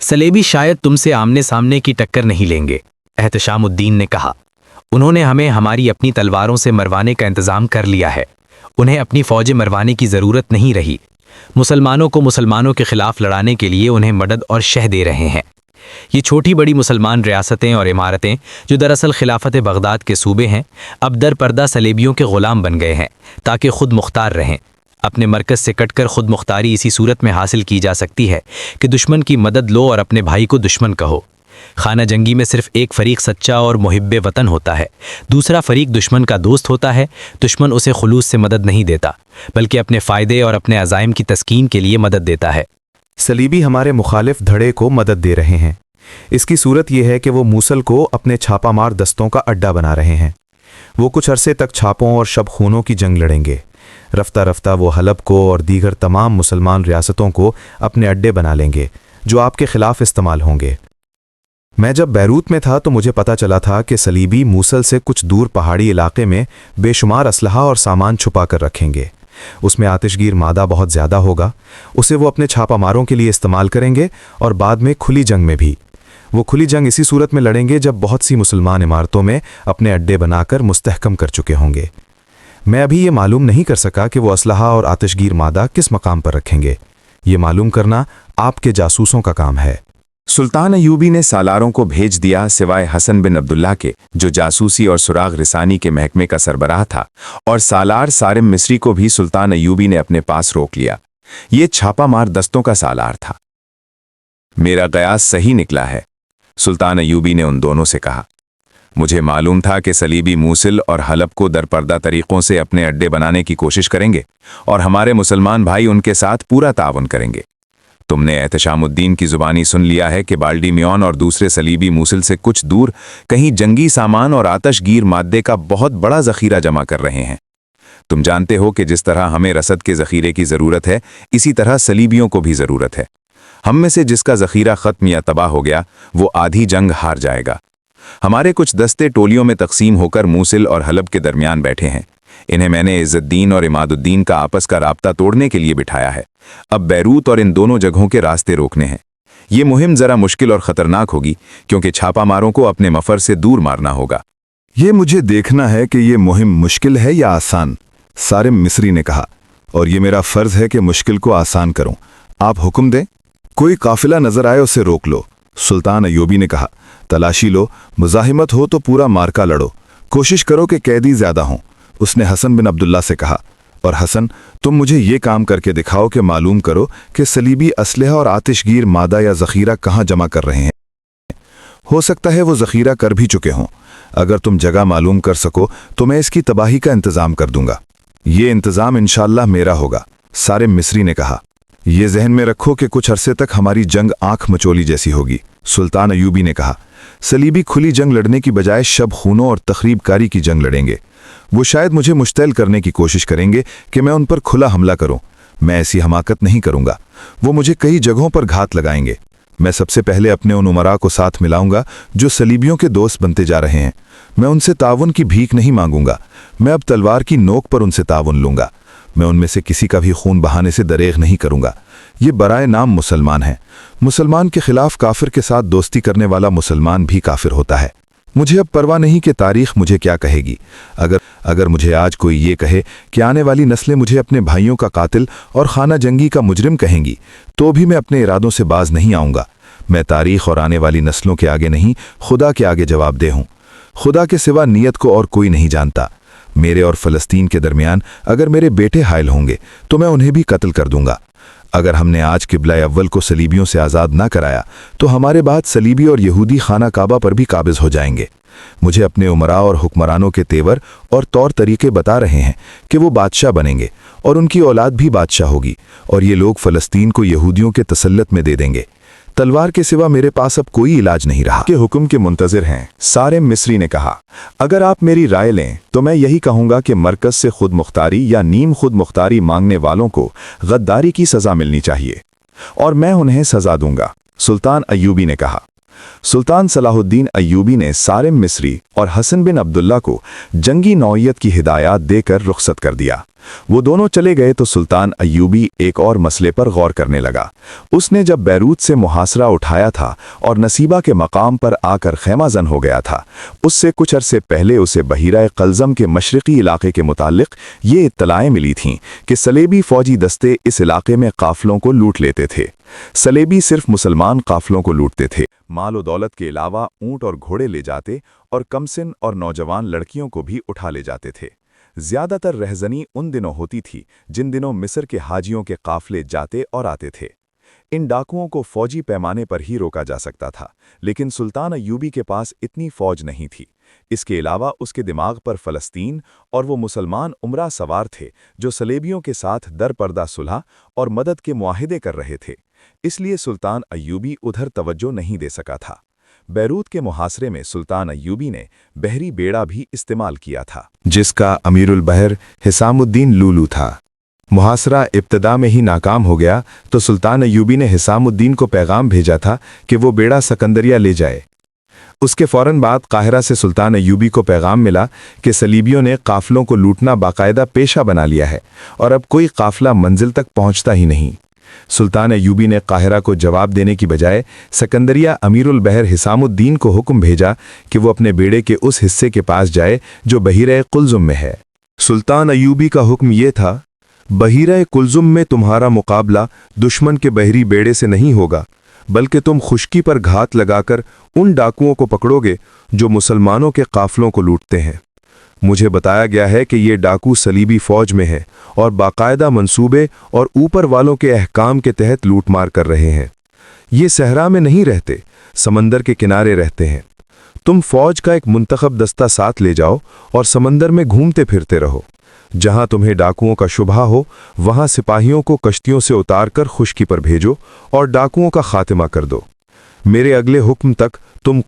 सलेबी शायद तुमसे आमने सामने की टक्कर नहीं लेंगे, एहतशामुद्दीन ने कहा। उन्होंने हमें हमारी अपनी तलवारों से मरवाने का इंतज़ाम कर लिया है, उन्हें अपनी फ़ौजें मरवाने की ज़रूरत नहीं रही। मुसलमानों को मुसलमानों के ख़िलाफ़ लड़ाने के लिए उन्हें मदद और शह दे रहे हैं। ये छोटी बड़ी मुसलमान रियासतें और इमारतें जो दरअसल खिलाफत बगदाद के सूबे हैं, अब दर पर्दा सलेबियों के ग़ुलाम बन गए हैं ताकि ख़ुद मुख्तार रहें। अपने मरकज़ से कटकर ख़ुद मुख्तारी इसी सूरत में हासिल की जा सकती है कि दुश्मन की मदद लो और अपने भाई को दुश्मन कहो। खाना जंगी में सिर्फ एक फ़रीक सच्चा और मुहिब्बे वतन होता है, दूसरा फ़रीक दुश्मन का दोस्त होता है। दुश्मन उसे खुलूस से मदद नहीं देता, बल्कि अपने फ़ायदे और अपने अज़ाइम की तस्कीन के लिए मदद देता है। सलीबी हमारे मुखालिफ धड़े को मदद दे रहे हैं। इसकी सूरत यह है कि वो मूसल को अपने छापामार दस्तों का अड्डा बना रहे हैं। वो कुछ अरसे तक छापों और शब खूनों की जंग लड़ेंगे। रफ्ता रफ्ता वो हलब को और दीगर तमाम मुसलमान रियासतों को अपने अड्डे बना लेंगे जो आपके खिलाफ इस्तेमाल होंगे। मैं जब बैरूत में था तो मुझे पता चला था कि सलीबी मूसल से कुछ दूर पहाड़ी इलाके में बेशुमार असलहा और सामान छुपा कर रखेंगे। उसमें आतिशगीर मादा बहुत ज़्यादा होगा। उसे वो अपने छापामारों के लिए इस्तेमाल करेंगे और बाद में खुली जंग में भी। वो खुली जंग इसी सूरत में लड़ेंगे जब बहुत सी मुसलमान इमारतों में अपने अड्डे बनाकर मुस्तहकम कर चुके होंगे। मैं अभी ये मालूम नहीं कर सका कि वो असलहा और आतिशगीर मादा किस मकाम पर रखेंगे। ये मालूम करना आपके जासूसों का काम है। सुल्तान अयूबी ने सालारों को भेज दिया सिवाय हसन बिन अब्दुल्ला के, जो जासूसी और सुराग रिसानी के महकमे का सरबराह था, और सालार सारिम मिस्री को भी सुल्तान अयूबी ने अपने पास रोक लिया। ये छापामार दस्तों का सालार था। मेरा कयास सही निकला है, सुल्तान अयूबी ने उन दोनों से कहा। मुझे मालूम था कि सलीबी मूसिल और हलब को दरपर्दा तरीक़ों से अपने अड्डे बनाने की कोशिश करेंगे और हमारे मुसलमान भाई उनके साथ पूरा तावन करेंगे। तुमने एहतशामुद्दीन की ज़ुबानी सुन लिया है कि बाल्डीमियोन और दूसरे सलीबी मूसिल से कुछ दूर कहीं जंगी सामान और आतशगीर मादे का बहुत बड़ा ज़ख़ीरा जमा कर रहे हैं। तुम जानते हो कि जिस तरह हमें रसद के ज़ख़ीरे की ज़रूरत है, इसी तरह सलीबियों को भी ज़रूरत है। हम में से जिसका ज़ख़ीरा ख़त्म या तबाह हो गया, वो आधी जंग हार जाएगा। हमारे कुछ दस्ते टोलियों में तकसीम होकर मूसिल और हलब के दरमियान बैठे हैं। इन्हें मैंने इज़्ज़ुद्दीन और इमादुद्दीन का आपस का राब्ता तोड़ने के लिए बिठाया है। अब बैरूत और इन दोनों जगहों के रास्ते रोकने हैं। ये मुहिम ज़रा मुश्किल और ख़तरनाक होगी, क्योंकि छापामारों को अपने मफर से दूर मारना होगा। ये मुझे देखना है कि ये मुहिम मुश्किल है या आसान, सारिम मिस्री ने कहा, और ये मेरा फ़र्ज़ है कि मुश्किल को आसान करूं। आप हुक्म दें। कोई काफिला नज़र आए उसे रोक लो, सुल्तान अयूबी ने कहा। तलाशी लो, मुज़ाहिमत हो तो पूरा मार्का लड़ो, कोशिश करो कि कैदी ज़्यादा हों, उसने हसन बिन अब्दुल्ला से कहा। और हसन, तुम मुझे ये काम करके दिखाओ कि मालूम करो कि सलीबी असलहा और आतिशगीर मादा या ज़ख़ीरा कहाँ जमा कर रहे हैं। हो सकता है वो ज़ख़ीरा कर भी चुके हों। अगर तुम जगह मालूम कर सको तो मैं इसकी तबाही का इंतज़ाम कर दूंगा। ये इंतज़ाम इंशाअल्लाह मेरा होगा, सारिम मिस्री ने कहा। ये जहन में रखो कि कुछ अरसे तक हमारी जंग आंख मचोली जैसी होगी, सुल्तान अयूबी ने कहा। सलीबी खुली जंग लड़ने की बजाय शब खूनों और तखरीबकारी की जंग लड़ेंगे। वो शायद मुझे मुश्तैल करने की कोशिश करेंगे कि मैं उन पर खुला हमला करूं। मैं ऐसी हमाकत नहीं करूंगा। वो मुझे कई जगहों पर घात लगाएंगे। मैं सबसे पहले अपने उन उमरा को साथ मिलाऊंगा जो सलीबियों के दोस्त बनते जा रहे हैं। मैं उनसे ताउन की भीख नहीं मांगूंगा। मैं अब तलवार की नोक पर उनसे ताउन लूंगा। मैं उनमें से किसी का भी खून बहाने से दरेग नहीं करूंगा। ये बराए नाम मुसलमान है। मुसलमान के खिलाफ काफिर के साथ दोस्ती करने वाला मुसलमान भी काफिर होता है। मुझे अब परवाह नहीं कि तारीख मुझे क्या कहेगी। अगर मुझे आज कोई ये कहे कि आने वाली नस्लें मुझे अपने भाइयों का कातिल और खाना जंगी का मुजरिम कहेंगी, तो भी मैं अपने इरादों से बाज नहीं आऊँगा। मैं तारीख और आने वाली नस्लों के आगे नहीं, खुदा के आगे जवाबदेह हूँ। खुदा के सिवा नीयत को और कोई नहीं जानता। मेरे और फ़लस्तीन के दरमियान अगर मेरे बेटे हायल होंगे तो मैं उन्हें भी कत्ल कर दूंगा। अगर हमने आज किबला अव्वल को सलीबियों से आज़ाद ना कराया तो हमारे बाद सलीबी और यहूदी खाना काबा पर भी काबिज हो जाएंगे। मुझे अपने उमरा और हुक्मरानों के तेवर और तौर तरीके बता रहे हैं कि वो बादशाह बनेंगे और उनकी औलाद भी बादशाह होगी, और ये लोग फ़लस्तीन को यहूदियों के तसल्लत में दे देंगे। तलवार के सिवा मेरे पास अब कोई इलाज नहीं रहा। के हुक्म के मुंतज़िर हैं, सारिम मिस्री ने कहा। अगर आप मेरी राय लें तो मैं यही कहूँगा कि मरकज़ से खुद मुख्तारी या नीम खुद मुख्तारी मांगने वालों को गद्दारी की सज़ा मिलनी चाहिए, और मैं उन्हें सज़ा दूंगा, सुल्तान अयूबी ने कहा। सुल्तान सलाहुद्दीन अय्यूबी ने सारिम मिस्री और हसन बिन अब्दुल्ला को जंगी नौइयत की हिदायत देकर रुखसत कर दिया। वो दोनों चले गए तो सुल्तान अय्यूबी एक और मसले पर गौर करने लगा। उसने जब बैरूत से मुहासरा उठाया था और नसीबा के मकाम पर आकर खैमाजन हो गया था, उससे कुछ अरसे पहले उसे बहीरा कलजम के मशरकी इलाके के मुतालिक ये इत्तलाएं मिली थीं कि सलेबी फौजी दस्ते इस इलाके में काफलों को लूट लेते थे। सलेबी सिर्फ मुसलमान काफलों को लूटते थे, माल और दौलत के अलावा ऊंट और घोड़े ले जाते और कमसिन और नौजवान लड़कियों को भी उठा ले जाते थे। ज्यादातर रहजनी उन दिनों होती थी जिन दिनों मिस्र के हाजियों के काफले जाते और आते थे। इन डाकुओं को फौजी पैमाने पर ही रोका जा सकता था, लेकिन सुल्तान अय्यूबी के पास इतनी फौज नहीं थी। इसके अलावा उसके दिमाग पर फ़लस्तीन और वो मुसलमान उमरा सवार थे जो सलेबियों के साथ दरपर्दा सुलह और मदद के मुआहिदे कर रहे थे। इसलिए सुल्तान अय्यूबी उधर तवज्जो नहीं दे सका था। बैरूत के मुहासरे में सुल्तान अय्यूबी ने बहरी बेड़ा भी इस्तेमाल किया था, जिसका अमीरुल बहर हिसामुद्दीन लूलू था। मुहासरा इब्तदा में ही नाकाम हो गया तो सुल्तान अय्यूबी ने हिसामुद्दीन को पैगाम भेजा था कि वो बेड़ा सकंदरिया ले जाए। उसके फौरन बाद काहिरा से सुल्तान अय्यूबी को पैगाम मिला कि सलीबियों ने काफलों को लूटना बाकायदा पेशा बना लिया है और अब कोई काफला मंजिल तक पहुंचता ही नहीं। सुल्तान अय्यूबी ने काहिरा को जवाब देने की बजाय सकंदरिया अमीरुल बहर हिसामुद्दीन को हुक्म भेजा कि वो अपने बेड़े के उस हिस्से के पास जाए जो बहीरा कुलजुम में है। सुल्तान अय्यूबी का हुक्म ये था, बहीरा कुलजुम में तुम्हारा मुकाबला दुश्मन के बहरी बेड़े से नहीं होगा, बल्कि तुम खुश्की पर घात लगाकर उन डाकुओं को पकड़ोगे जो मुसलमानों के काफलों को लूटते हैं। मुझे बताया गया है कि ये डाकू सलीबी फौज में है और बाकायदा मंसूबे और ऊपर वालों के अहकाम के तहत लूटमार कर रहे हैं। ये सहरा में नहीं रहते, समंदर के किनारे रहते हैं। तुम फौज का एक मुंतखब दस्ता साथ ले जाओ और समंदर में घूमते फिरते रहो। जहां तुम्हें डाकुओं का शुबहा हो वहां सिपाहियों को कश्तियों से उतारकर खुश्की पर भेजो और डाकुओं का खात्मा कर दो। मेरे अगले हुक्म तक तुम